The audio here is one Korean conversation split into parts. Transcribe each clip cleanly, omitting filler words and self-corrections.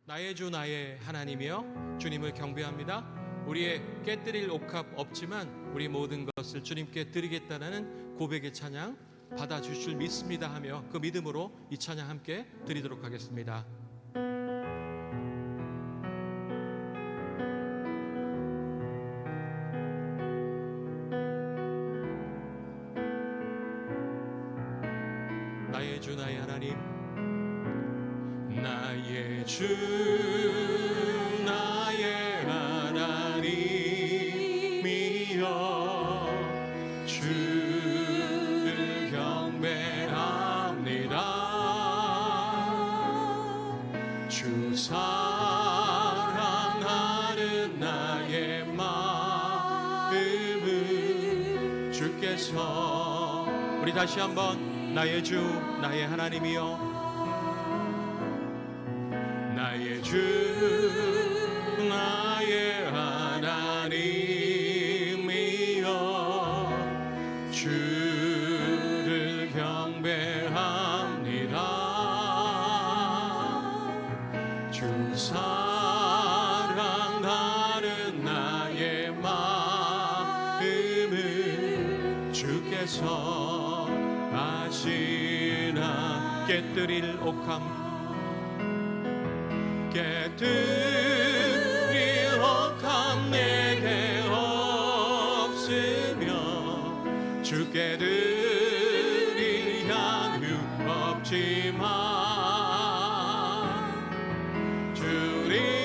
나의 주 나의 하나님이여 주님을 경배합니다. 우리의 깨뜨릴 옥합 없지만 우리 모든 것을 주님께 드리겠다는 고백의 찬양 받아주실 줄 믿습니다 하며 그 믿음으로 이 찬양 함께 드리도록 하겠습니다. 나의 주 나의 하나님, 나의 주 나의 하나님이여 주를 경배합니다. 주 사랑하는 나의 마음을 주께서 우리 다시 한번 나의 주 나의 하나님이여 나의 주 나의 하나님이여 주를 경배합니다. 주 사랑하는 나의 마음을 주께서 아시나 깨뜨릴 옥함 깨뜨릴 옥함 내게 없으며 주께 드릴 향유 없지만 주님의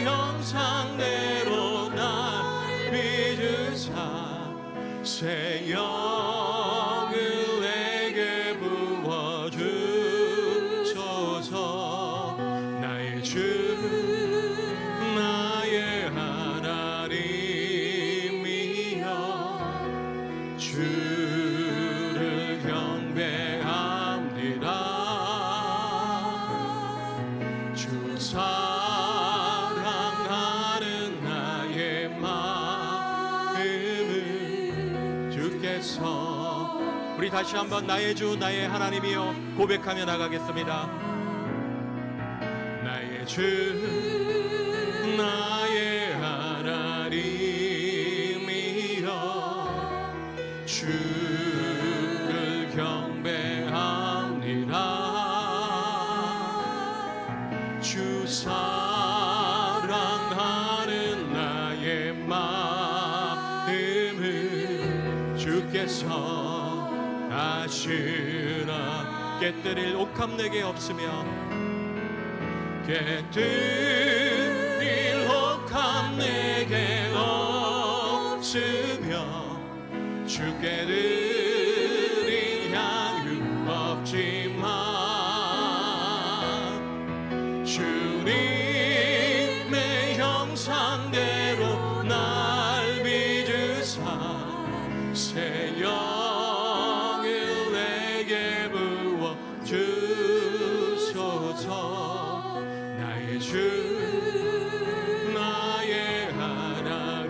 형상대로 날 빚으사 새 영을 내게 부어주소서. 나의 주 나의 하나님이여 주를 경배합니다. 주 사랑하는 나의 마음을 주께서 우리 다시 한번 나의 주 나의 하나님이여 고백하며 나가겠습니다. 나의 주 나의 하나님이여 주를 경배합니다. 주 사랑하는 나의 마음을 주께서 아시나 깨뜨릴 옥합 내게 없으며 깨뜨릴 옥합 내게 없으며 주께 드릴 향유 없지만 주님의 형상대로 날 빚으사 새 영을 내게 부어주소서. 나의 주 나의 하나님이여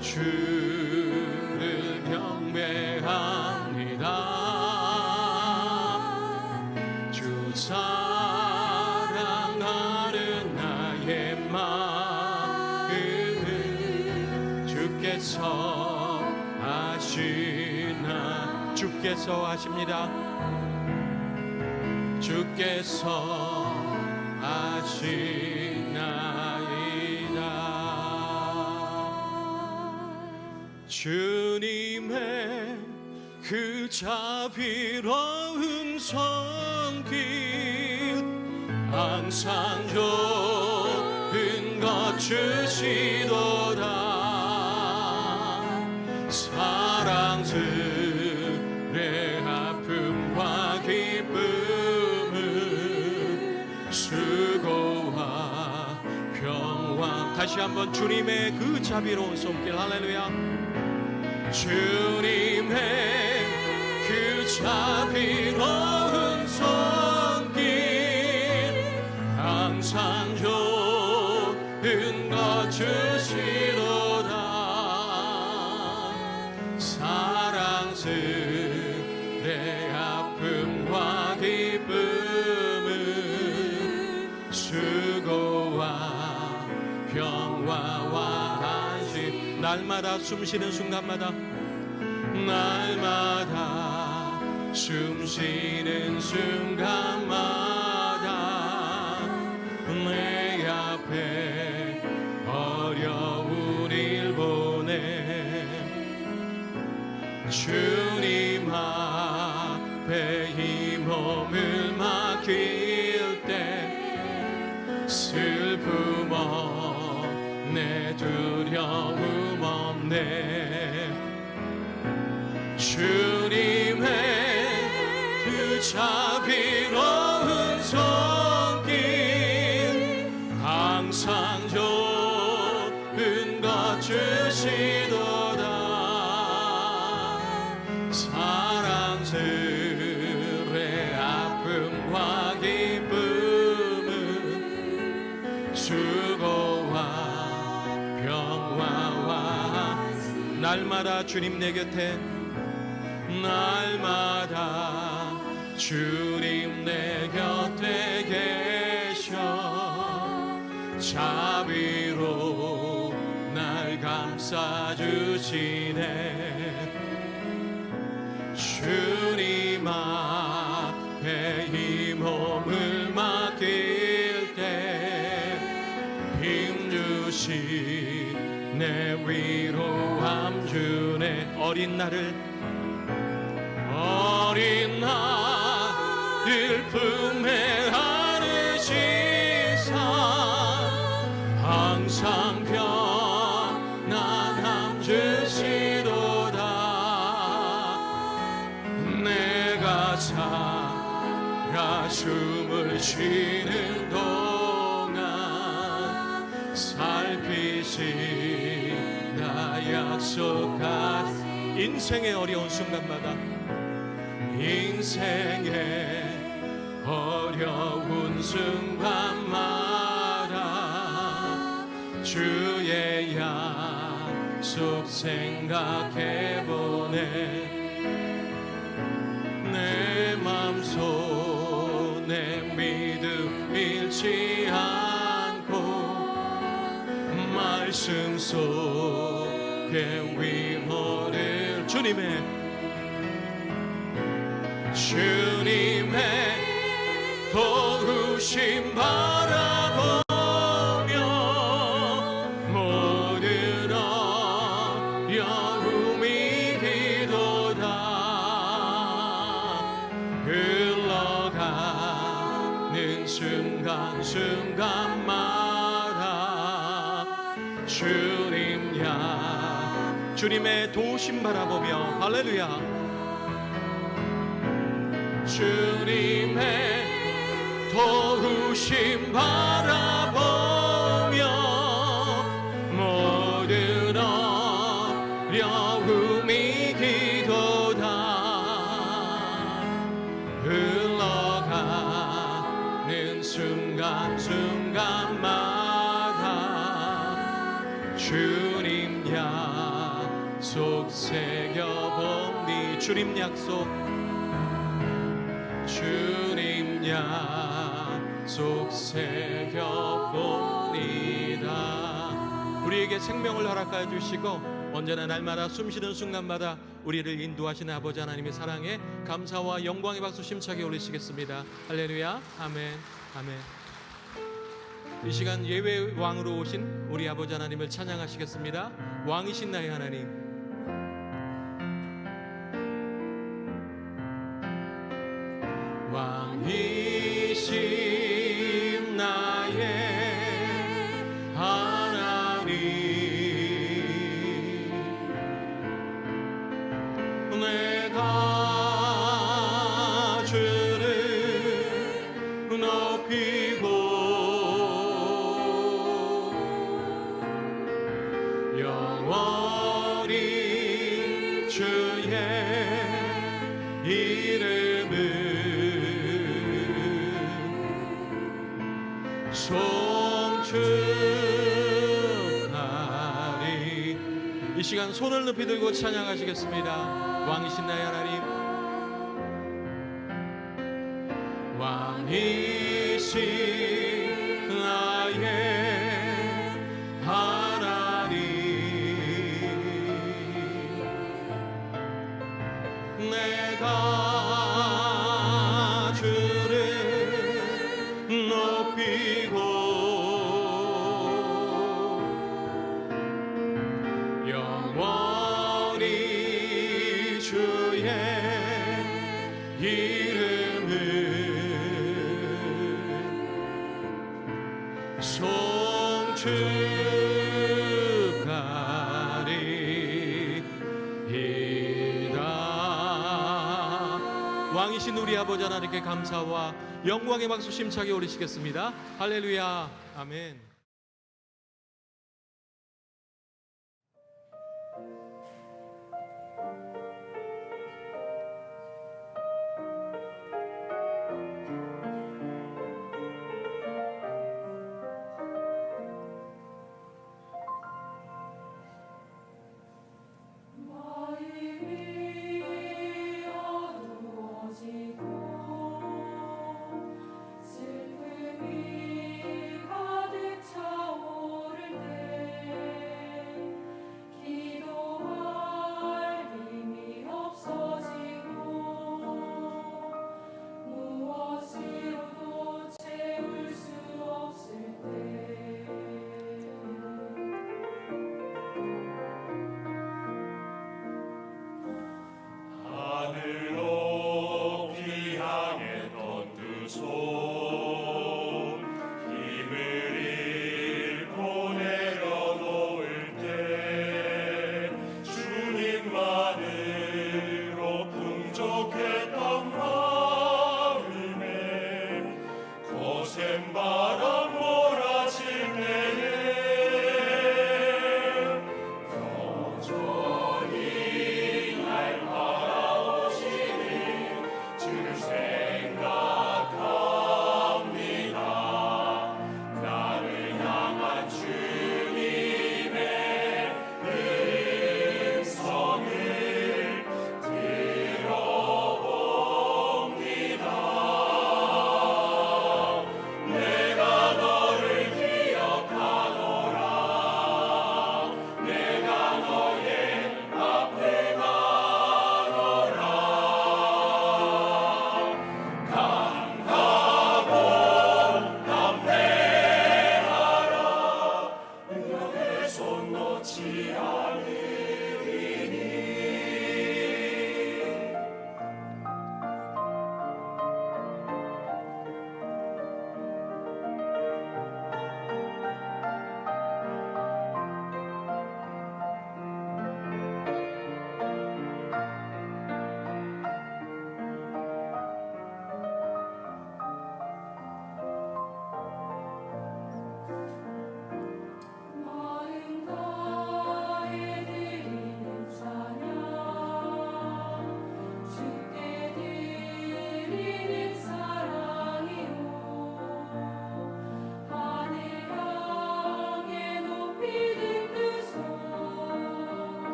주를 경배합니다. 주 사랑하는 나의 마음을 주께서 아시나 주께서 아십니다. 주께서 아시나이다. 주님의 그 자비로운 손길 항상 좋은 것 주시도다. 사랑스레 아픔과 기쁨을 수고와 평화 다시 한번 주님의 그 자비로운 손길 할렐루야. 주님의 그 자비로운 손길 항상 좋은 것 주시도다. 사랑스레 아픔과 기쁨 날마다 숨쉬는 순간마다, 날마다 숨쉬는 순간마다 내 앞에 어려운 일 보내 주님 앞에 이 몸을 맡길 때 슬픔 없네 두려움 없네 주님의 그 자비로운 손길 항상 좋은 것 주시도다 사랑스레 아픔과 기쁨은 수고와 평화와 날마다 주님 내 곁에 날마다 주님 내 곁에 계셔 자비로 날 감싸주시네 주님 앞에 이 몸을 맡길 때 힘주신 내 위로함 주네 어린 나를 품에 안으시사 항상 편안함 주시도다 내가 살아 숨을 쉬는 동안 살피시나 약속한 인생의 어려운 순간마다 인생의 어려운 순간마다 주의 약속 생각해보네 내 맘속에 믿음 잃지 않고 말씀 속에 위로를 주님의 도우심 바라보며 모든 어려움이 기도다 흘러가는 순간순간마다 주님의 도우심 바라보며 할렐루야 주님의 도우심 바라보며 모든 어려움이 기도다 흘러가는 순간순간마다 주님 약속 새겨봅니 주님 약속 주님 약속 새겨봅니다 우리에게 생명을 허락하여 주시고 언제나 날마다 숨쉬는 순간마다 우리를 인도하시는 아버지 하나님의 사랑에 감사와 영광의 박수 심차게 올리시겠습니다 할렐루야 아멘 아멘 이 시간 예외 왕으로 오신 우리 아버지 하나님을 찬양하시겠습니다 왕이신 나의 하나님 왕이신 나의 하나님 내가 주를 높이고 영원히 주의 이름을 송축하리 이 시간 손을 높이 들고 찬양하시겠습니다 왕이신 나의 하나님 왕이신 나의 하나님 왕이신 우리 아버지 하나님께 감사와 영광의 박수 심차게 올리시겠습니다. 할렐루야. 아멘.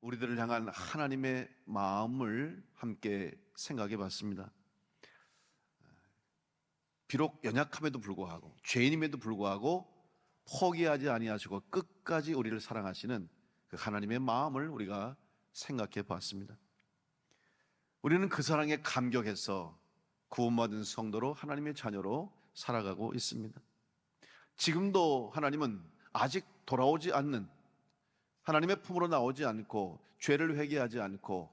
우리들을 향한 하나님의 마음을 함께 생각해 봤습니다. 비록 연약함에도 불구하고 죄인임에도 불구하고 포기하지 아니하시고 끝까지 우리를 사랑하시는 그 하나님의 마음을 우리가 생각해 봤습니다. 우리는 그 사랑에 감격해서 구원받은 성도로 하나님의 자녀로 살아가고 있습니다. 지금도 하나님은 아직 돌아오지 않는, 하나님의 품으로 나오지 않고 죄를 회개하지 않고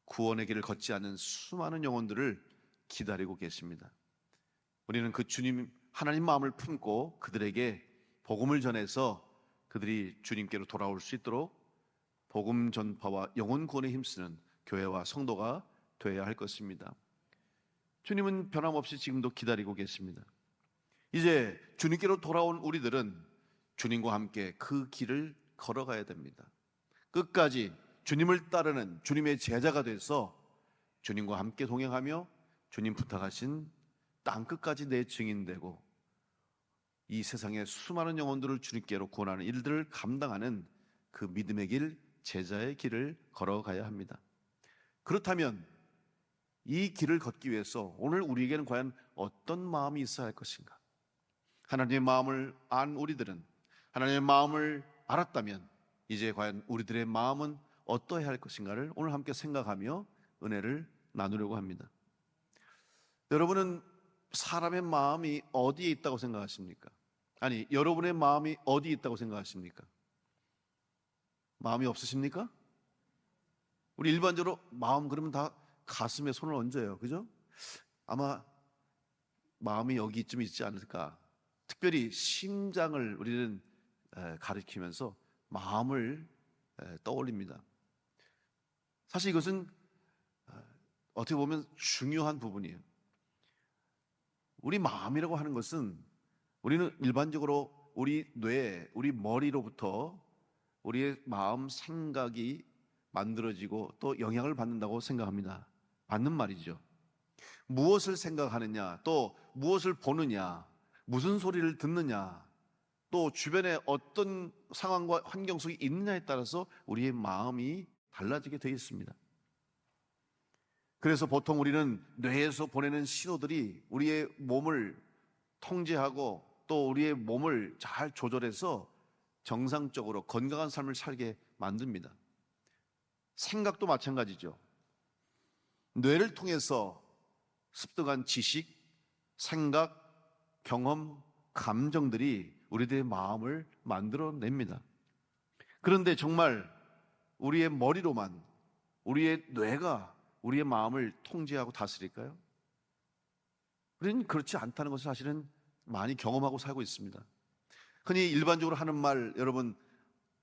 구원의 길을 걷지 않는 수많은 영혼들을 기다리고 계십니다. 우리는 그 주님 하나님 마음을 품고 그들에게 복음을 전해서 그들이 주님께로 돌아올 수 있도록 복음 전파와 영혼 구원에 힘쓰는 교회와 성도가 되어야 할 것입니다. 주님은 변함없이 지금도 기다리고 계십니다. 이제 주님께로 돌아온 우리들은 주님과 함께 그 길을 걸어가야 됩니다. 끝까지 주님을 따르는 주님의 제자가 돼서 주님과 함께 동행하며 주님 부탁하신 땅 끝까지 내 증인되고 이 세상의 수많은 영혼들을 주님께로 구원하는 일들을 감당하는 그 믿음의 길, 제자의 길을 걸어가야 합니다. 그렇다면 이 길을 걷기 위해서 오늘 우리에게는 과연 어떤 마음이 있어야 할 것인가? 하나님의 마음을 안 우리들은 하나님의 마음을 알았다면 이제 과연 우리들의 마음은 어떠해야 할 것인가를 오늘 함께 생각하며 은혜를 나누려고 합니다. 여러분은 사람의 마음이 어디에 있다고 생각하십니까? 아니, 여러분의 마음이 어디에 있다고 생각하십니까? 마음이 없으십니까? 우리 일반적으로 마음 그러면 다 가슴에 손을 얹어요. 그죠? 아마 마음이 여기쯤 있지 않을까. 특별히 심장을 우리는 가리키면서 마음을 떠올립니다. 사실 이것은 어떻게 보면 중요한 부분이에요. 우리 마음이라고 하는 것은 우리는 일반적으로 우리 뇌, 우리 머리로부터 우리의 마음, 생각이 만들어지고 또 영향을 받는다고 생각합니다. 맞는 말이죠. 무엇을 생각하느냐, 또 무엇을 보느냐, 무슨 소리를 듣느냐, 또 주변에 어떤 상황과 환경 속에 있느냐에 따라서 우리의 마음이 달라지게 되어 있습니다. 그래서 보통 우리는 뇌에서 보내는 신호들이 우리의 몸을 통제하고 또 우리의 몸을 잘 조절해서 정상적으로 건강한 삶을 살게 만듭니다. 생각도 마찬가지죠. 뇌를 통해서 습득한 지식, 생각, 경험, 감정들이 우리들의 마음을 만들어냅니다. 그런데 정말 우리의 머리로만, 우리의 뇌가 우리의 마음을 통제하고 다스릴까요? 우리는 그렇지 않다는 것을 사실은 많이 경험하고 살고 있습니다. 흔히 일반적으로 하는 말, 여러분,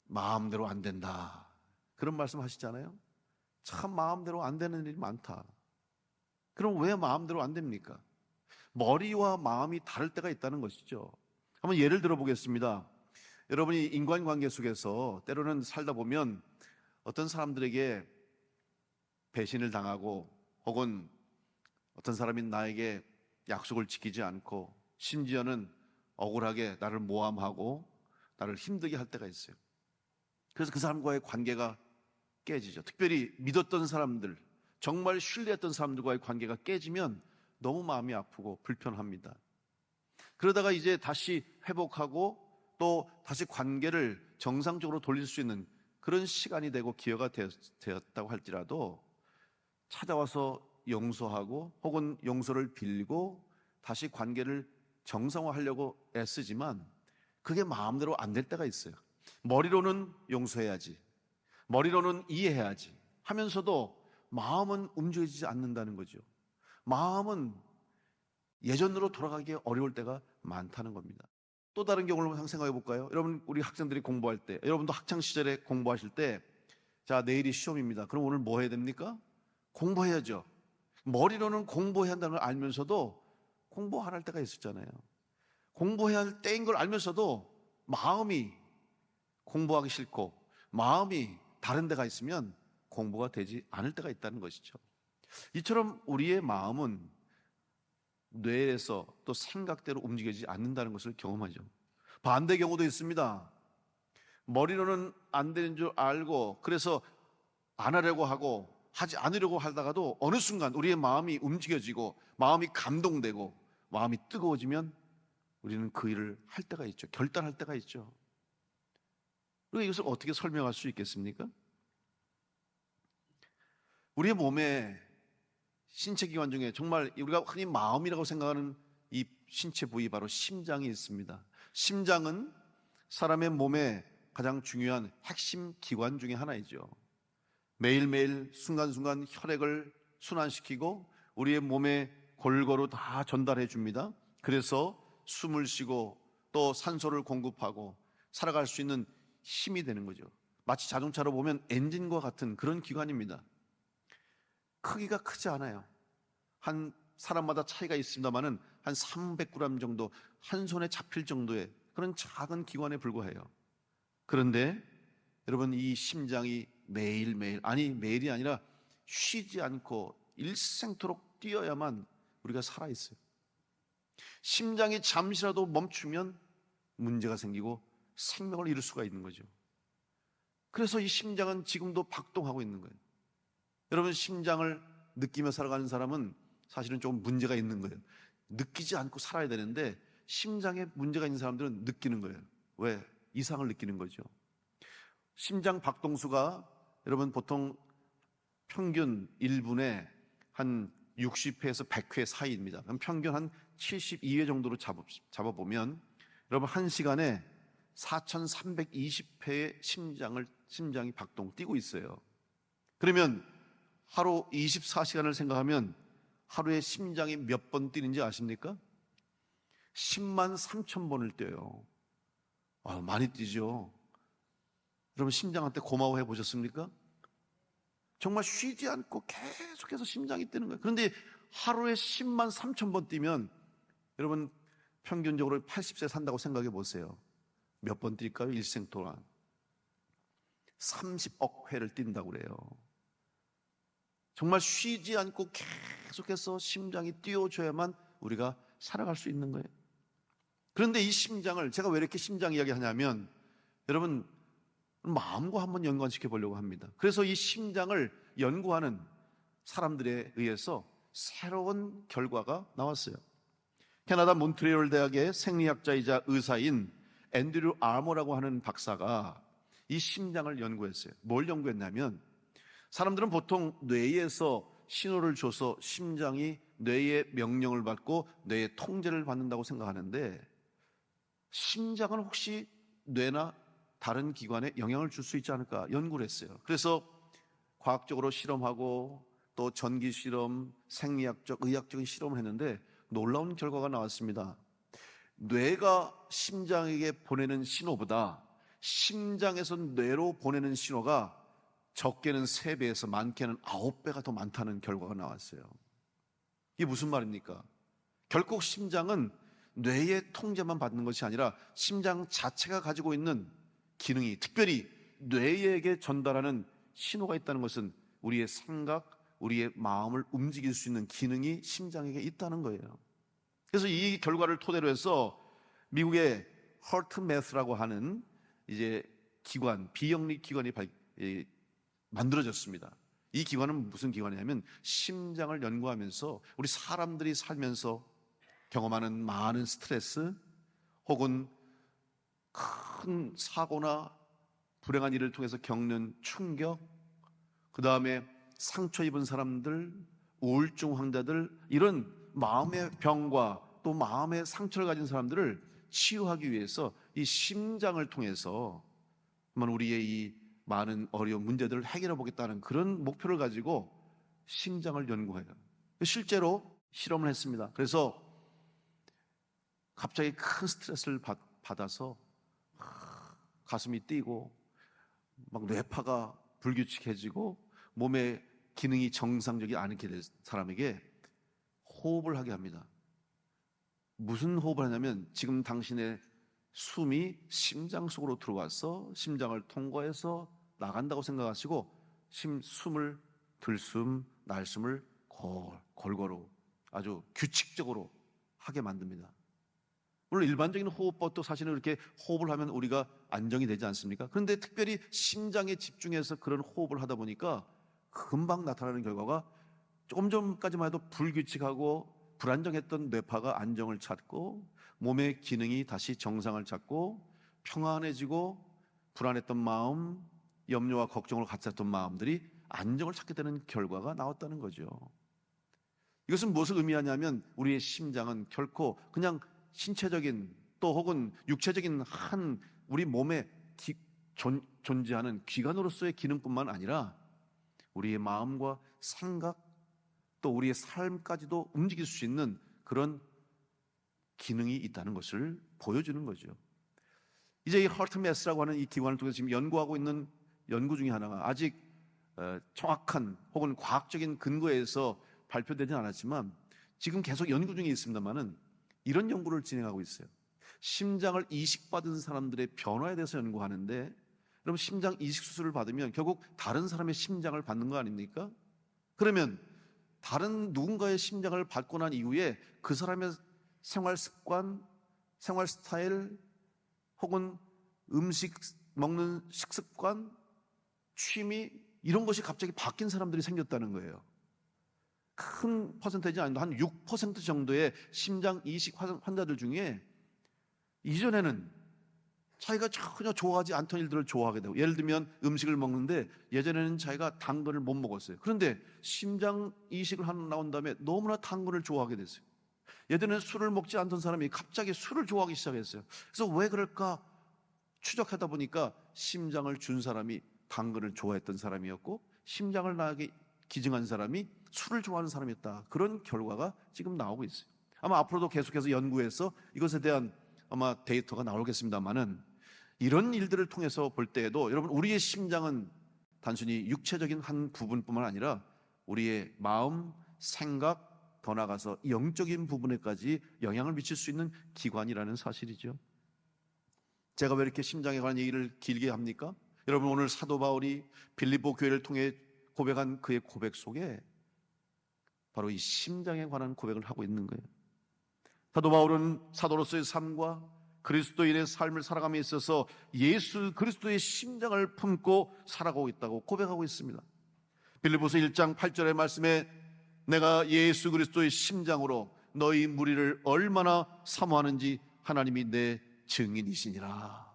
마음대로 안 된다, 그런 말씀 하시잖아요. 참 마음대로 안 되는 일이 많다. 그럼 왜 마음대로 안 됩니까? 머리와 마음이 다를 때가 있다는 것이죠. 한번 예를 들어 보겠습니다. 여러분이 인간관계 속에서 때로는 살다 보면 어떤 사람들에게 배신을 당하고 혹은 어떤 사람이 나에게 약속을 지키지 않고 심지어는 억울하게 나를 모함하고 나를 힘들게 할 때가 있어요. 그래서 그 사람과의 관계가 깨지죠. 특별히 믿었던 사람들, 정말 신뢰했던 사람들과의 관계가 깨지면 너무 마음이 아프고 불편합니다. 그러다가 이제 다시 회복하고 또 다시 관계를 정상적으로 돌릴 수 있는 그런 시간이 되고 기회가 되었다고 할지라도 찾아와서 용서하고 혹은 용서를 빌고 다시 관계를 정상화하려고 애쓰지만 그게 마음대로 안 될 때가 있어요. 머리로는 용서해야지, 머리로는 이해해야지 하면서도 마음은 움직이지 않는다는 거죠. 마음은 예전으로 돌아가기 어려울 때가 많다는 겁니다. 또 다른 경우를 한번 생각해 볼까요? 여러분, 우리 학생들이 공부할 때, 여러분도 학창 시절에 공부하실 때, 자, 내일이 시험입니다. 그럼 오늘 뭐 해야 됩니까? 공부해야죠. 머리로는 공부해야 한다는 걸 알면서도 공부 안 할 때가 있었잖아요. 공부해야 할 때인 걸 알면서도 마음이 공부하기 싫고 마음이 다른 데가 있으면 공부가 되지 않을 때가 있다는 것이죠. 이처럼 우리의 마음은 뇌에서 또 생각대로 움직이지 않는다는 것을 경험하죠. 반대 경우도 있습니다. 머리로는 안 되는 줄 알고 그래서 안 하려고 하고 하지 않으려고 하다가도 어느 순간 우리의 마음이 움직여지고 마음이 감동되고 마음이 뜨거워지면 우리는 그 일을 할 때가 있죠. 결단할 때가 있죠. 그리고 이것을 어떻게 설명할 수 있겠습니까? 우리의 몸에 신체 기관 중에 정말 우리가 흔히 마음이라고 생각하는 이 신체 부위, 바로 심장이 있습니다. 심장은 사람의 몸의 가장 중요한 핵심 기관 중에 하나이죠. 매일매일 순간순간 혈액을 순환시키고 우리의 몸에 골고루 다 전달해 줍니다. 그래서 숨을 쉬고 또 산소를 공급하고 살아갈 수 있는 힘이 되는 거죠. 마치 자동차로 보면 엔진과 같은 그런 기관입니다. 크기가 크지 않아요. 한 사람마다 차이가 있습니다만은 한 300g 정도, 한 손에 잡힐 정도의 그런 작은 기관에 불과해요. 그런데 여러분, 이 심장이 매일매일, 아니 매일이 아니라 쉬지 않고 일생토록 뛰어야만 우리가 살아있어요. 심장이 잠시라도 멈추면 문제가 생기고 생명을 잃을 수가 있는 거죠. 그래서 이 심장은 지금도 박동하고 있는 거예요. 여러분, 심장을 느끼며 살아가는 사람은 사실은 조금 문제가 있는 거예요. 느끼지 않고 살아야 되는데 심장에 문제가 있는 사람들은 느끼는 거예요. 왜? 이상을 느끼는 거죠. 심장 박동수가 여러분 보통 평균 1분에 한 60회에서 100회 사이입니다. 그럼 평균 한 72회 정도로 잡아보면 여러분 1시간에 4,320회의 심장이 박동 뛰고 있어요. 그러면 하루 24시간을 생각하면 하루에 심장이 몇 번 뛰는지 아십니까? 10만 3천 번을 뛰어요. 많이 뛰죠. 여러분, 심장한테 고마워해 보셨습니까? 정말 쉬지 않고 계속해서 심장이 뛰는 거예요. 그런데 하루에 10만 3천 번 뛰면 여러분 평균적으로 80세 산다고 생각해 보세요. 몇 번 뛸까요? 일생 동안 30억 회를 뛴다고 그래요. 정말 쉬지 않고 계속해서 심장이 뛰어줘야만 우리가 살아갈 수 있는 거예요. 그런데 이 심장을, 제가 왜 이렇게 심장 이야기 하냐면 여러분 마음과 한번 연관시켜 보려고 합니다. 그래서 이 심장을 연구하는 사람들에 의해서 새로운 결과가 나왔어요. 캐나다 몬트리올 대학의 생리학자이자 의사인 앤드류 아머라고 하는 박사가 이 심장을 연구했어요. 뭘 연구했냐면 사람들은 보통 뇌에서 신호를 줘서 심장이 뇌의 명령을 받고 뇌의 통제를 받는다고 생각하는데 심장은 혹시 뇌나 다른 기관에 영향을 줄 수 있지 않을까 연구를 했어요. 그래서 과학적으로 실험하고 또 전기 실험, 생리학적, 의학적인 실험을 했는데 놀라운 결과가 나왔습니다. 뇌가 심장에게 보내는 신호보다 심장에서 뇌로 보내는 신호가 적게는 3배에서 많게는 9배가 더 많다는 결과가 나왔어요. 이게 무슨 말입니까? 결국 심장은 뇌의 통제만 받는 것이 아니라 심장 자체가 가지고 있는 기능이, 특별히 뇌에게 전달하는 신호가 있다는 것은 우리의 생각, 우리의 마음을 움직일 수 있는 기능이 심장에게 있다는 거예요. 그래서 이 결과를 토대로 해서 미국의 HeartMath라고 하는 이제 기관, 비영리 기관이 만들어졌습니다. 이 기관은 무슨 기관이냐면 심장을 연구하면서 우리 사람들이 살면서 경험하는 많은 스트레스 혹은 큰 사고나 불행한 일을 통해서 겪는 충격, 그 다음에 상처 입은 사람들, 우울증 환자들, 이런 마음의 병과 또 마음의 상처를 가진 사람들을 치유하기 위해서 이 심장을 통해서 우리의 이 많은 어려운 문제들을 해결해 보겠다는 그런 목표를 가지고 심장을 연구해요. 실제로 실험을 했습니다. 그래서 갑자기 큰 스트레스를 받아서 가슴이 뛰고 막 뇌파가 불규칙해지고 몸의 기능이 정상적이 않게 된 사람에게 호흡을 하게 합니다. 무슨 호흡을 하냐면 지금 당신의 숨이 심장 속으로 들어와서 심장을 통과해서 나간다고 생각하시고 숨을 들숨, 날숨을 골고루 아주 규칙적으로 하게 만듭니다. 물론 일반적인 호흡법도 사실은 이렇게 호흡을 하면 우리가 안정이 되지 않습니까? 그런데 특별히 심장에 집중해서 그런 호흡을 하다 보니까 금방 나타나는 결과가 조금 전까지만 해도 불규칙하고 불안정했던 뇌파가 안정을 찾고 몸의 기능이 다시 정상을 찾고 평안해지고 불안했던 마음, 염려와 걱정을 갖췄던 마음들이 안정을 찾게 되는 결과가 나왔다는 거죠. 이것은 무엇을 의미하냐면 우리의 심장은 결코 그냥 신체적인 또 혹은 육체적인 우리 몸에 존재하는 기관으로서의 기능뿐만 아니라 우리의 마음과 생각 또 우리의 삶까지도 움직일 수 있는 그런 기능이 있다는 것을 보여주는 거죠. 이제 이 하트메스라고 하는 이 기관을 통해서 지금 연구하고 있는 연구 중에 하나가 아직 정확한 혹은 과학적인 근거에서 발표되진 않았지만 지금 계속 연구 중에 있습니다만은 이런 연구를 진행하고 있어요. 심장을 이식받은 사람들의 변화에 대해서 연구하는데, 여러분 심장 이식 수술을 받으면 결국 다른 사람의 심장을 받는 거 아닙니까? 그러면 다른 누군가의 심장을 받고 난 이후에 그 사람의 생활 습관, 생활 스타일 혹은 음식 먹는 식습관, 취미 이런 것이 갑자기 바뀐 사람들이 생겼다는 거예요. 큰 퍼센테이지 아닌데 한 6% 정도의 심장 이식 환자들 중에 이전에는 자기가 전혀 좋아하지 않던 일들을 좋아하게 되고, 예를 들면 음식을 먹는데 예전에는 자기가 단 거를 못 먹었어요. 그런데 심장 이식을 하나 나온 다음에 너무나 단 거를 좋아하게 됐어요. 예전에는 술을 먹지 않던 사람이 갑자기 술을 좋아하기 시작했어요. 그래서 왜 그럴까 추적하다 보니까 심장을 준 사람이 단 거를 좋아했던 사람이었고, 심장을 나게 기증한 사람이 술을 좋아하는 사람이었다. 그런 결과가 지금 나오고 있어요. 아마 앞으로도 계속해서 연구해서 이것에 대한 아마 데이터가 나오겠습니다만은, 이런 일들을 통해서 볼 때에도 여러분 우리의 심장은 단순히 육체적인 한 부분뿐만 아니라 우리의 마음, 생각, 더 나아가서 영적인 부분에까지 영향을 미칠 수 있는 기관이라는 사실이죠. 제가 왜 이렇게 심장에 관한 얘기를 길게 합니까? 여러분 오늘 사도 바울이 빌립보 교회를 통해 고백한 그의 고백 속에 바로 이 심장에 관한 고백을 하고 있는 거예요. 사도 바울은 사도로서의 삶과 그리스도인의 삶을 살아감에 있어서 예수 그리스도의 심장을 품고 살아가고 있다고 고백하고 있습니다. 빌립보서 1장 8절의 말씀에 내가 예수 그리스도의 심장으로 너희 무리를 얼마나 사모하는지 하나님이 내 증인이시니라.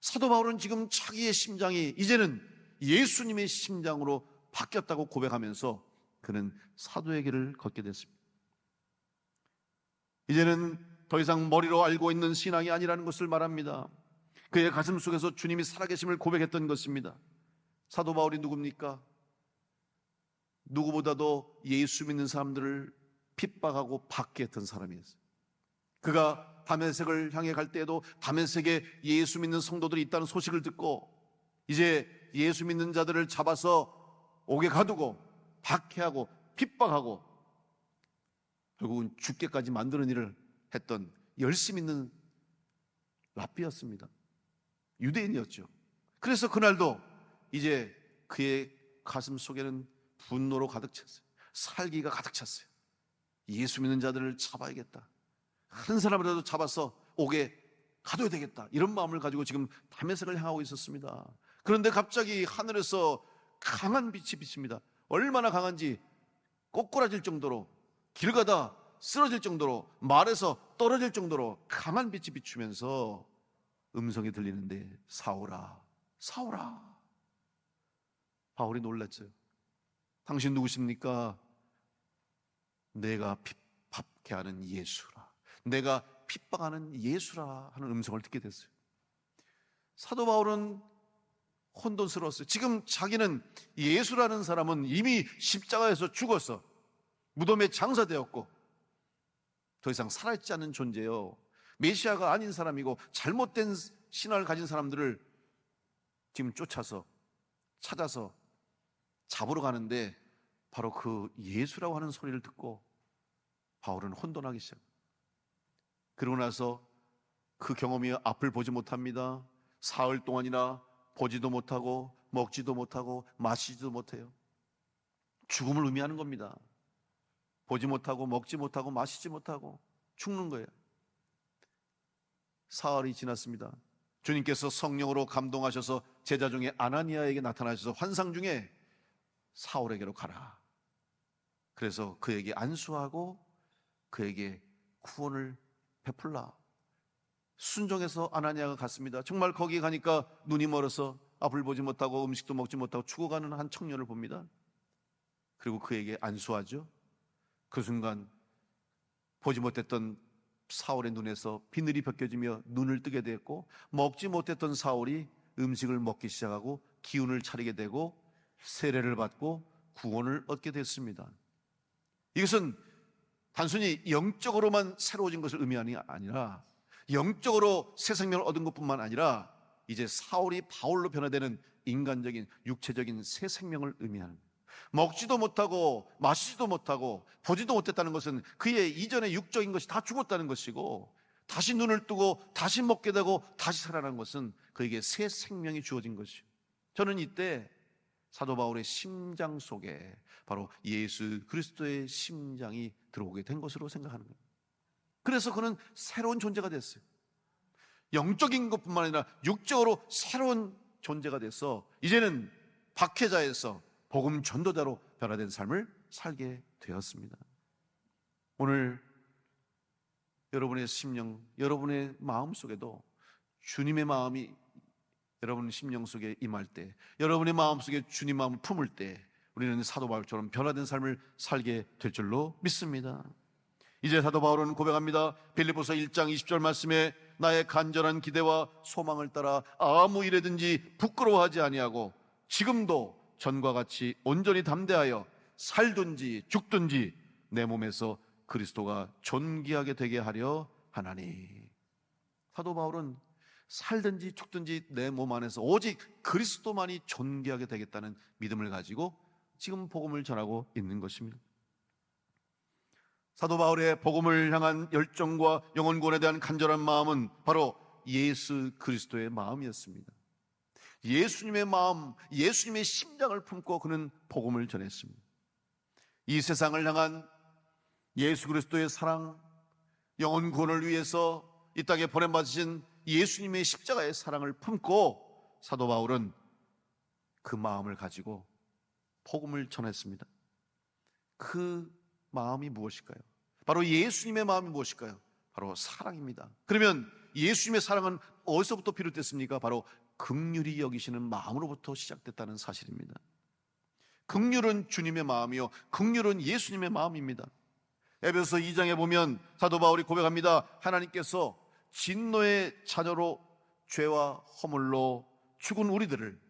사도 바울은 지금 자기의 심장이 이제는 예수님의 심장으로 바뀌었다고 고백하면서 그는 사도의 길을 걷게 됐습니다. 이제는 더 이상 머리로 알고 있는 신앙이 아니라는 것을 말합니다. 그의 가슴 속에서 주님이 살아계심을 고백했던 것입니다. 사도 바울이 누굽니까? 누구보다도 예수 믿는 사람들을 핍박하고 받게 했던 사람이었어요. 그가 다메섹을 향해 갈 때에도 다메섹에 예수 믿는 성도들이 있다는 소식을 듣고 이제 예수 믿는 자들을 잡아서 옥에 가두고 박해하고 핍박하고 결국은 죽게까지 만드는 일을 했던 열심 있는 랍비였습니다. 유대인이었죠. 그래서 그날도 이제 그의 가슴 속에는 분노로 가득 찼어요. 살기가 가득 찼어요. 예수 믿는 자들을 잡아야겠다. 한 사람이라도 잡아서 옥에 가둬야 되겠다. 이런 마음을 가지고 지금 다메섹을 향하고 있었습니다. 그런데 갑자기 하늘에서 강한 빛이 비칩니다. 얼마나 강한지 꼬꾸라질 정도로, 길 가다 쓰러질 정도로, 말에서 떨어질 정도로 강한 빛이 비추면서 음성이 들리는데 사울아, 사울아. 바울이 놀랐어요. 당신 누구십니까? 내가 핍박케 하는 예수라, 내가 핍박하는 예수라 하는 음성을 듣게 됐어요. 사도 바울은 혼돈스러웠어요. 지금 자기는 예수라는 사람은 이미 십자가에서 죽었어. 무덤에 장사되었고 더 이상 살아있지 않는 존재요. 메시아가 아닌 사람이고 잘못된 신화를 가진 사람들을 지금 쫓아서 찾아서 잡으러 가는데 바로 그 예수라고 하는 소리를 듣고 바울은 혼돈하기 시작합니다. 그러고 나서 그 경험이 앞을 보지 못합니다. 사흘 동안이나 보지도 못하고 먹지도 못하고 마시지도 못해요. 죽음을 의미하는 겁니다. 보지 못하고 먹지 못하고 마시지 못하고 죽는 거예요. 사흘이 지났습니다. 주님께서 성령으로 감동하셔서 제자 중에 아나니아에게 나타나셔서 환상 중에 사울에게로 가라. 그래서 그에게 안수하고 그에게 구원을 베풀라. 순종해서 아나니아가 갔습니다. 정말 거기 가니까 눈이 멀어서 앞을 보지 못하고 음식도 먹지 못하고 죽어가는 한 청년을 봅니다. 그리고 그에게 안수하죠. 그 순간 보지 못했던 사울의 눈에서 비늘이 벗겨지며 눈을 뜨게 됐고, 먹지 못했던 사울이 음식을 먹기 시작하고 기운을 차리게 되고 세례를 받고 구원을 얻게 됐습니다. 이것은 단순히 영적으로만 새로워진 것을 의미하는 게 아니라 영적으로 새 생명을 얻은 것뿐만 아니라 이제 사울이 바울로 변화되는 인간적인 육체적인 새 생명을 의미하는, 먹지도 못하고 마시지도 못하고 보지도 못했다는 것은 그의 이전의 육적인 것이 다 죽었다는 것이고, 다시 눈을 뜨고 다시 먹게 되고 다시 살아난 것은 그에게 새 생명이 주어진 것이요. 저는 이때 사도 바울의 심장 속에 바로 예수 그리스도의 심장이 들어오게 된 것으로 생각하는 거예요. 그래서 그는 새로운 존재가 됐어요. 영적인 것뿐만 아니라 육적으로 새로운 존재가 돼서 이제는 박해자에서 복음 전도자로 변화된 삶을 살게 되었습니다. 오늘 여러분의 심령, 여러분의 마음 속에도 주님의 마음이 여러분 심령 속에 임할 때, 여러분의 마음 속에 주님 마음을 품을 때 우리는 사도 바울처럼 변화된 삶을 살게 될 줄로 믿습니다. 이제 사도 바울은 고백합니다. 빌립보서 1장 20절 말씀에 나의 간절한 기대와 소망을 따라 아무 일에든지 부끄러워하지 아니하고 지금도 전과 같이 온전히 담대하여 살든지 죽든지 내 몸에서 그리스도가 존귀하게 되게 하려 하나니. 사도 바울은 살든지 죽든지 내 몸 안에서 오직 그리스도만이 존귀하게 되겠다는 믿음을 가지고 지금 복음을 전하고 있는 것입니다. 사도 바울의 복음을 향한 열정과 영혼 구원에 대한 간절한 마음은 바로 예수 그리스도의 마음이었습니다. 예수님의 마음, 예수님의 심장을 품고 그는 복음을 전했습니다. 이 세상을 향한 예수 그리스도의 사랑, 영혼 구원을 위해서 이 땅에 보내받으신 예수님의 십자가의 사랑을 품고 사도 바울은 그 마음을 가지고 복음을 전했습니다. 그 마음이 무엇일까요? 바로 예수님의 마음이 무엇일까요? 바로 사랑입니다. 그러면 예수님의 사랑은 어디서부터 비롯됐습니까? 바로 긍휼히 여기시는 마음으로부터 시작됐다는 사실입니다. 긍휼은 주님의 마음이요, 긍휼은 예수님의 마음입니다. 에베소서 2장에 보면 사도 바울이 고백합니다. 하나님께서 진노의 자녀로 죄와 허물로 죽은 우리들을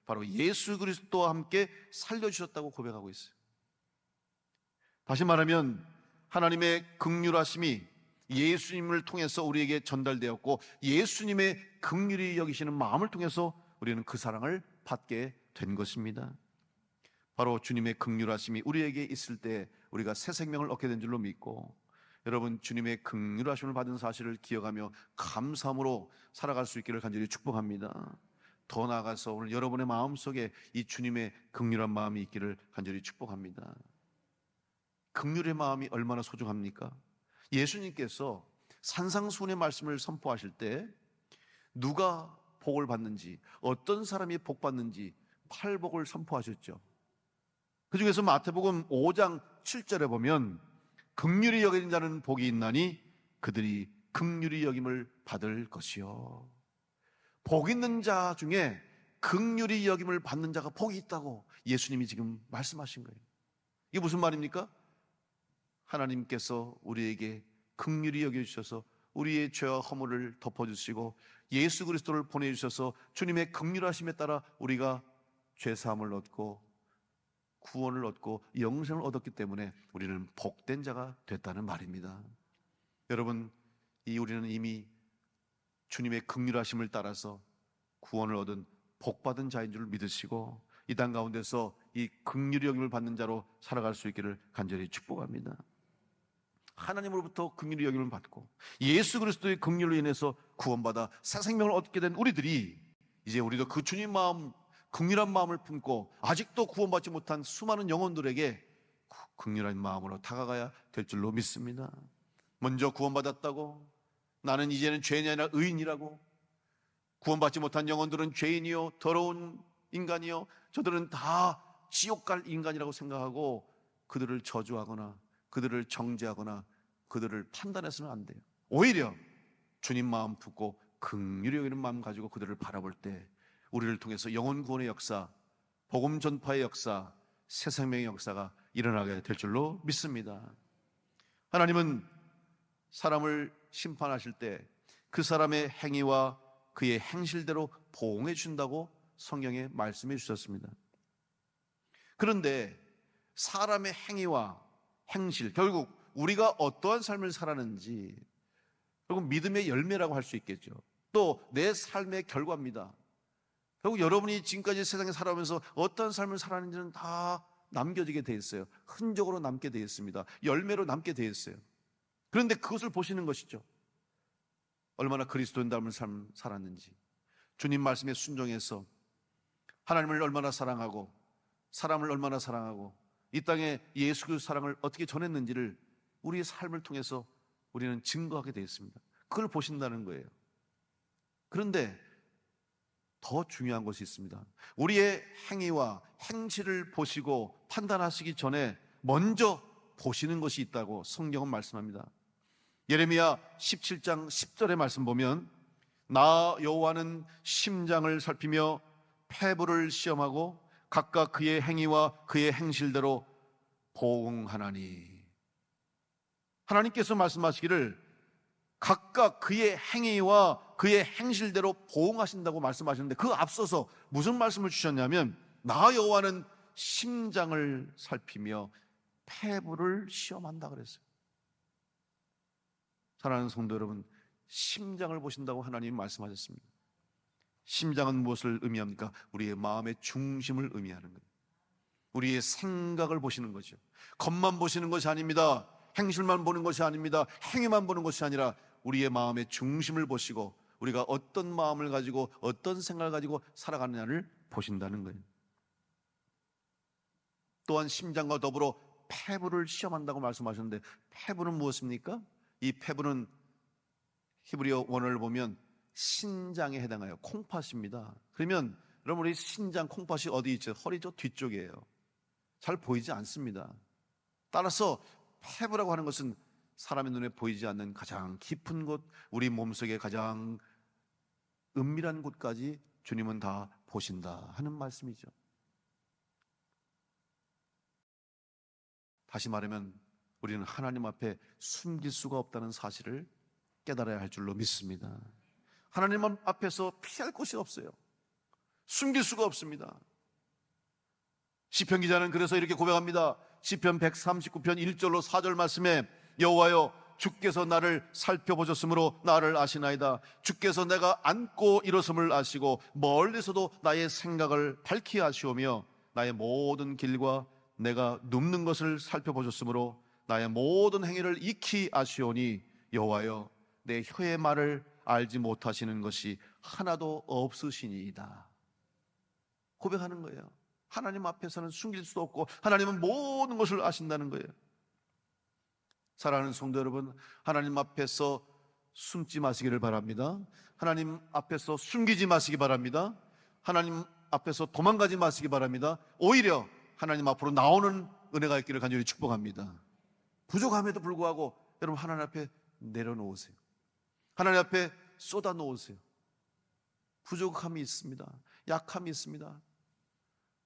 바로 예수 그리스도와 함께 살려주셨다고 고백하고 있어요. 다시 말하면 하나님의 긍휼하심이 예수님을 통해서 우리에게 전달되었고, 예수님의 긍휼히 여기시는 마음을 통해서 우리는 그 사랑을 받게 된 것입니다. 바로 주님의 긍휼하심이 우리에게 있을 때 우리가 새 생명을 얻게 된 줄로 믿고, 여러분 주님의 긍휼하심을 받은 사실을 기억하며 감사함으로 살아갈 수 있기를 간절히 축복합니다. 더 나아가서 오늘 여러분의 마음속에 이 주님의 긍휼한 마음이 있기를 간절히 축복합니다. 긍휼의 마음이 얼마나 소중합니까? 예수님께서 산상수훈의 말씀을 선포하실 때 누가 복을 받는지, 어떤 사람이 복 받는지 팔복을 선포하셨죠. 그 중에서 마태복음 5장 7절에 보면 긍휼히 여기는 자는 복이 있나니 그들이 긍휼히 여김을 받을 것이요. 복 있는 자 중에 긍휼히 여김을 받는 자가 복이 있다고 예수님이 지금 말씀하신 거예요. 이게 무슨 말입니까? 하나님께서 우리에게 긍휼히 여겨주셔서 우리의 죄와 허물을 덮어주시고 예수 그리스도를 보내주셔서 주님의 긍휼하심에 따라 우리가 죄사함을 얻고 구원을 얻고 영생을 얻었기 때문에 우리는 복된 자가 됐다는 말입니다. 여러분, 우리는 이미 주님의 긍휼하심을 따라서 구원을 얻은 복받은 자인 줄 믿으시고 이 땅 가운데서 이 긍휼히 여김을 받는 자로 살아갈 수 있기를 간절히 축복합니다. 하나님으로부터 긍휼히 여김을 받고 예수 그리스도의 긍휼로 인해서 구원받아 새 생명을 얻게 된 우리들이 이제 우리도 그 주님 마음, 긍휼한 마음을 품고 아직도 구원받지 못한 수많은 영혼들에게 긍휼한 마음으로 다가가야 될 줄로 믿습니다. 먼저 구원받았다고 나는 이제는 죄인이 아니라 의인이라고, 구원받지 못한 영혼들은 죄인이요 더러운 인간이요 저들은 다 지옥 갈 인간이라고 생각하고 그들을 저주하거나 그들을 정죄하거나 그들을 판단해서는 안 돼요. 오히려 주님 마음 품고 긍휼히 여기는 마음 가지고 그들을 바라볼 때 우리를 통해서 영혼 구원의 역사, 복음 전파의 역사, 새 생명의 역사가 일어나게 될 줄로 믿습니다. 하나님은 사람을 심판하실 때 그 사람의 행위와 그의 행실대로 보응해 준다고 성경에 말씀해 주셨습니다. 그런데 사람의 행위와 행실, 결국 우리가 어떠한 삶을 살았는지, 결국 믿음의 열매라고 할 수 있겠죠. 또 내 삶의 결과입니다. 결국 여러분이 지금까지 세상에 살아오면서 어떤 삶을 살았는지는 다 남겨지게 돼 있어요. 흔적으로 남게 돼 있습니다. 열매로 남게 돼 있어요. 그런데 그것을 보시는 것이죠. 얼마나 그리스도인다움을 삶 살았는지, 주님 말씀에 순종해서 하나님을 얼마나 사랑하고 사람을 얼마나 사랑하고 이 땅에 예수 그리스도 사랑을 어떻게 전했는지를 우리의 삶을 통해서 우리는 증거하게 되어 있습니다. 그걸 보신다는 거예요. 그런데 더 중요한 것이 있습니다. 우리의 행위와 행실을 보시고 판단하시기 전에 먼저 보시는 것이 있다고 성경은 말씀합니다. 예레미야 17장 10절의 말씀 보면, 나 여호와는 심장을 살피며 폐부를 시험하고 각각 그의 행위와 그의 행실대로 보응하나니. 하나님께서 말씀하시기를 각각 그의 행위와 그의 행실대로 보응하신다고 말씀하시는데, 그 앞서서 무슨 말씀을 주셨냐면, 나 여호와는 심장을 살피며 폐부를 시험한다 그랬어요. 사랑하는 성도 여러분, 심장을 보신다고 하나님이 말씀하셨습니다. 심장은 무엇을 의미합니까? 우리의 마음의 중심을 의미하는 거예요. 우리의 생각을 보시는 거죠. 겉만 보시는 것이 아닙니다. 행실만 보는 것이 아닙니다. 행위만 보는 것이 아니라 우리의 마음의 중심을 보시고 우리가 어떤 마음을 가지고 어떤 생각을 가지고 살아가느냐를 보신다는 거예요. 또한 심장과 더불어 폐부를 시험한다고 말씀하셨는데, 폐부는 무엇입니까? 이 폐부는 히브리어 원어를 보면 신장에 해당해요. 콩팥입니다. 그러면 여러분, 우리 신장 콩팥이 어디 있죠? 허리 저 뒤쪽이에요. 잘 보이지 않습니다. 따라서 폐부라고 하는 것은 사람의 눈에 보이지 않는 가장 깊은 곳, 우리 몸속의 가장 은밀한 곳까지 주님은 다 보신다 하는 말씀이죠. 다시 말하면 우리는 하나님 앞에 숨길 수가 없다는 사실을 깨달아야 할 줄로 믿습니다. 하나님 앞에서 피할 곳이 없어요. 숨길 수가 없습니다. 시편 기자는 그래서 이렇게 고백합니다. 시편 139편 1절로 4절 말씀에, 여호와여, 주께서 나를 살펴보셨으므로 나를 아시나이다. 주께서 내가 앉고 일어섬을 아시고 멀리서도 나의 생각을 밝히 아시오며 나의 모든 길과 내가 눕는 것을 살펴보셨으므로 나의 모든 행위를 익히 아시오니, 여호와여, 내 혀의 말을 알지 못하시는 것이 하나도 없으시니이다. 고백하는 거예요. 하나님 앞에서는 숨길 수도 없고 하나님은 모든 것을 아신다는 거예요. 사랑하는 성도 여러분, 하나님 앞에서 숨지 마시기를 바랍니다. 하나님 앞에서 숨기지 마시기 바랍니다. 하나님 앞에서 도망가지 마시기 바랍니다. 오히려 하나님 앞으로 나오는 은혜가 있기를 간절히 축복합니다. 부족함에도 불구하고 여러분, 하나님 앞에 내려놓으세요. 하나님 앞에 쏟아 놓으세요. 부족함이 있습니다. 약함이 있습니다.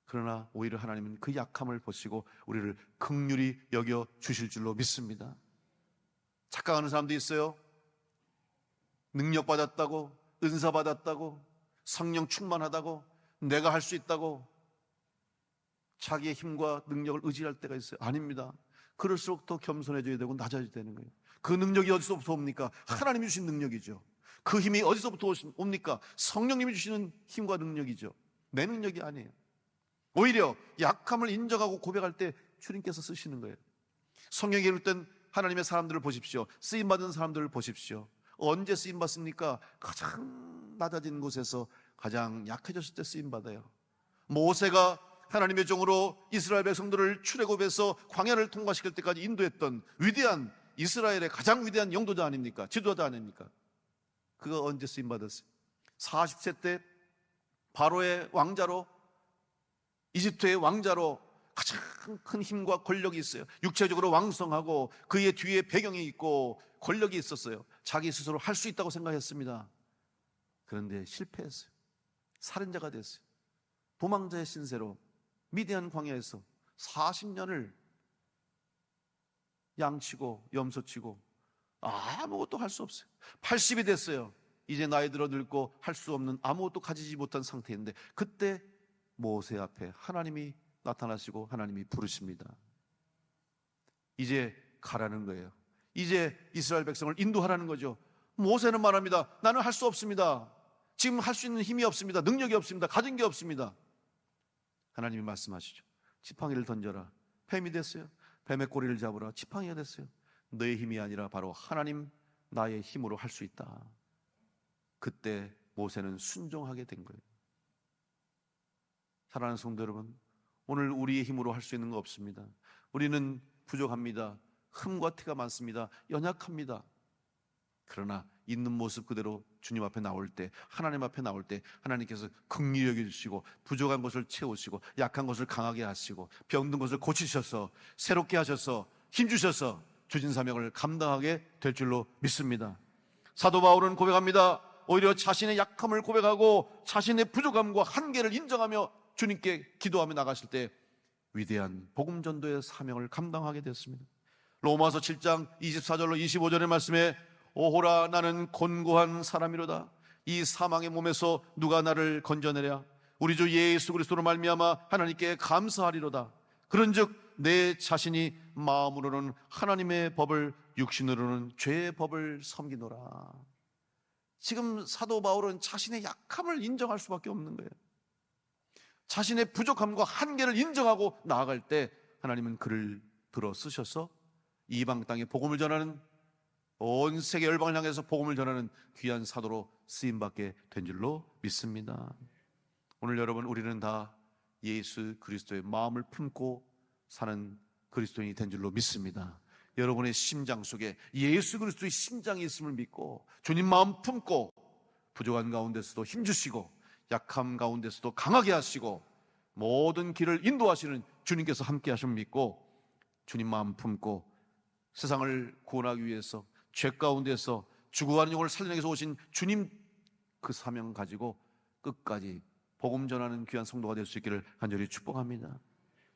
그러나 오히려 하나님은 그 약함을 보시고 우리를 긍휼히 여겨 주실 줄로 믿습니다. 착각하는 사람도 있어요. 능력 받았다고, 은사 받았다고, 성령 충만하다고, 내가 할 수 있다고 자기의 힘과 능력을 의지할 때가 있어요. 아닙니다. 그럴수록 더 겸손해져야 되고 낮아져야 되는 거예요. 그 능력이 어디서부터 옵니까? 하나님이 주신 능력이죠. 그 힘이 어디서부터 옵니까? 성령님이 주시는 힘과 능력이죠. 내 능력이 아니에요. 오히려 약함을 인정하고 고백할 때 주님께서 쓰시는 거예요. 성경에 이룰 땐 하나님의 사람들을 보십시오. 쓰임받은 사람들을 보십시오. 언제 쓰임받습니까? 가장 낮아진 곳에서 가장 약해졌을 때 쓰임받아요. 모세가 하나님의 종으로 이스라엘 백성들을 출애굽해서 광야를 통과시킬 때까지 인도했던 위대한, 이스라엘의 가장 위대한 영도자 아닙니까? 지도자 아닙니까? 그가 언제 쓰임받았어요? 40세 때 바로의 왕자로, 이집트의 왕자로 가장 큰 힘과 권력이 있어요. 육체적으로 왕성하고 그의 뒤에 배경이 있고 권력이 있었어요. 자기 스스로 할 수 있다고 생각했습니다. 그런데 실패했어요. 살인자가 됐어요. 도망자의 신세로 미디안 광야에서 40년을 양치고 염소치고 아무것도 할 수 없어요. 80이 됐어요. 이제 나이 들어 늙고 할 수 없는, 아무것도 가지지 못한 상태인데, 그때 모세 앞에 하나님이 나타나시고 하나님이 부르십니다. 이제 가라는 거예요. 이제 이스라엘 백성을 인도하라는 거죠. 모세는 말합니다. 나는 할 수 없습니다. 지금 할 수 있는 힘이 없습니다. 능력이 없습니다. 가진 게 없습니다. 하나님이 말씀하시죠. 지팡이를 던져라. 뱀이 됐어요. 뱀의 꼬리를 잡으라. 지팡이가 됐어요. 너의 힘이 아니라 바로 하나님 나의 힘으로 할 수 있다. 그때 모세는 순종하게 된 거예요. 사랑하는 성도 여러분, 오늘 우리의 힘으로 할 수 있는 거 없습니다. 우리는 부족합니다. 흠과 티가 많습니다. 연약합니다. 그러나 있는 모습 그대로 주님 앞에 나올 때, 하나님 앞에 나올 때 하나님께서 긍휼히 여겨주시고 부족한 것을 채우시고 약한 것을 강하게 하시고 병든 것을 고치셔서 새롭게 하셔서 힘주셔서 주신 사명을 감당하게 될 줄로 믿습니다. 사도 바울은 고백합니다. 오히려 자신의 약함을 고백하고 자신의 부족함과 한계를 인정하며 주님께 기도하며 나가실 때 위대한 복음 전도의 사명을 감당하게 됐습니다. 로마서 7장 24절로 25절의 말씀에 오호라 나는 곤고한 사람이로다. 이 사망의 몸에서 누가 나를 건져내랴. 우리 주 예수 그리스도로 말미암아 하나님께 감사하리로다. 그런즉 내 자신이 마음으로는 하나님의 법을, 육신으로는 죄의 법을 섬기노라. 지금 사도 바울은 자신의 약함을 인정할 수밖에 없는 거예요. 자신의 부족함과 한계를 인정하고 나아갈 때 하나님은 그를 들어 쓰셔서 이방 땅에 복음을 전하는, 온 세계 열방을 향해서 복음을 전하는 귀한 사도로 쓰임받게 된 줄로 믿습니다. 오늘 여러분, 우리는 다 예수 그리스도의 마음을 품고 사는 그리스도인이 된 줄로 믿습니다. 여러분의 심장 속에 예수 그리스도의 심장이 있음을 믿고 주님 마음 품고 부족한 가운데서도 힘주시고 약함 가운데서도 강하게 하시고 모든 길을 인도하시는 주님께서 함께 하심을 믿고 주님 마음 품고 세상을 구원하기 위해서 죄 가운데서 죽어가는 영혼을 살려내기 위해서 오신 주님 그 사명 가지고 끝까지 복음 전하는 귀한 성도가 될 수 있기를 간절히 축복합니다.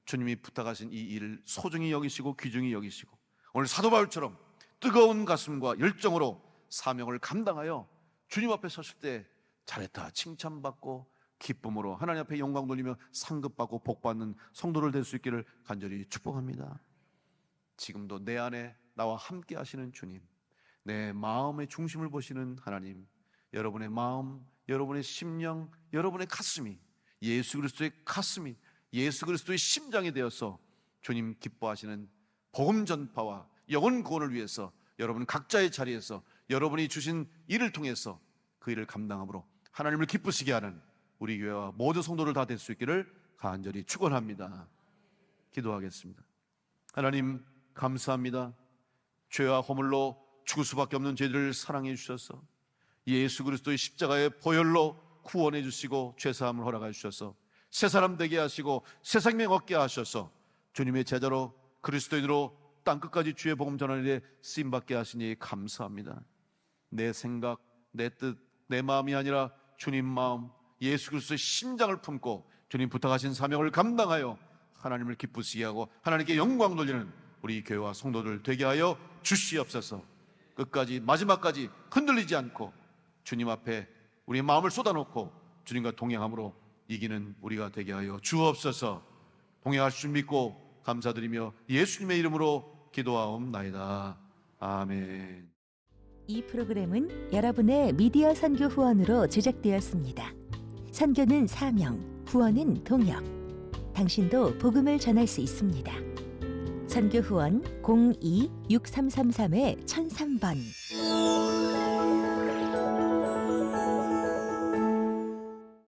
주님이 부탁하신 이 일을 소중히 여기시고 귀중히 여기시고 오늘 사도 바울처럼 뜨거운 가슴과 열정으로 사명을 감당하여 주님 앞에 섰을 때 잘했다 칭찬받고 기쁨으로 하나님 앞에 영광 돌리며 상급받고 복받는 성도를 될 수 있기를 간절히 축복합니다. 지금도 내 안에 나와 함께 하시는 주님, 내 마음의 중심을 보시는 하나님, 여러분의 마음, 여러분의 심령, 여러분의 가슴이 예수 그리스도의 가슴이 예수 그리스도의 심장이 되어서 주님 기뻐하시는 복음 전파와 영혼 구원을 위해서 여러분 각자의 자리에서 여러분이 주신 일을 통해서 그 일을 감당함으로 하나님을 기쁘시게 하는 우리 교회와 모든 성도를 다 될 수 있기를 간절히 축원합니다. 기도하겠습니다. 하나님 감사합니다. 죄와 허물로 죽을 수밖에 없는 죄들을 사랑해 주셔서 예수 그리스도의 십자가의 보혈로 구원해 주시고 죄사함을 허락해 주셔서 새 사람 되게 하시고 새 생명 얻게 하셔서 주님의 제자로 그리스도인으로 땅끝까지 주의 복음 전하는 일에 쓰임받게 하시니 감사합니다. 내 생각, 내 뜻, 내 마음이 아니라 주님 마음, 예수 그리스도의 심장을 품고 주님 부탁하신 사명을 감당하여 하나님을 기쁘시게 하고 하나님께 영광 돌리는 우리 교회와 성도들 되게 하여 주시옵소서. 끝까지 마지막까지 흔들리지 않고 주님 앞에 우리의 마음을 쏟아놓고 주님과 동행함으로 이기는 우리가 되게 하여 주옵소서. 동행하실 줄 믿고 감사드리며 예수님의 이름으로 기도하옵나이다. 아멘. 이 프로그램은 여러분의 미디어 선교 후원으로 제작되었습니다. 선교는 사명, 후원은 동역. 당신도 복음을 전할 수 있습니다. 선교 후원 02-6333-1003번